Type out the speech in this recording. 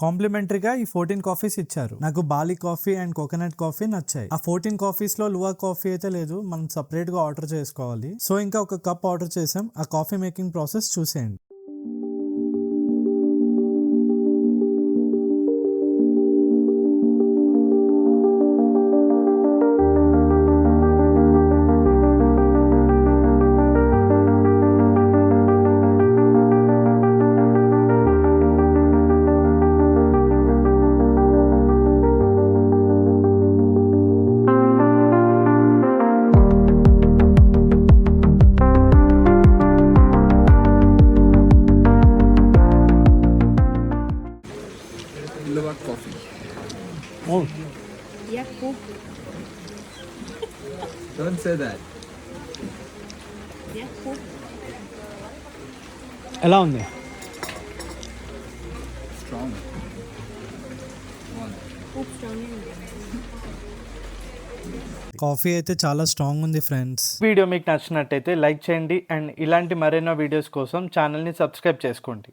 కాంప్లిమెంటరీగా ఈ 14 కాఫీస్ ఇచ్చారు. నాకు Bali coffee and coconut coffee నచ్చాయి. ఆ 14 కాఫీస్ లో లువా కాఫీ అయితే లేదు, మనం సపరేట్ గా ఆర్డర్ చేసుకోవాలి. సో ఇంకా ఒక కప్ ఆర్డర్ చేసాం. ఆ కాఫీ మేకింగ్ ప్రాసెస్ చూసేయండి. Luwak coffee. Yeah, cool. Don't say that. Yeah, cool. ఎలా ఉంది? Strong. One. Cool, strong. Coffee అయితే చాలా స్ట్రాంగ్ ఉంది ఫ్రెండ్స్. వీడియో మీకు నచ్చినట్టయితే లైక్ చేయండి అండ్ ఇలాంటి మరెన్నో వీడియోస్ కోసం ఛానల్ని సబ్స్క్రైబ్ చేసుకోండి.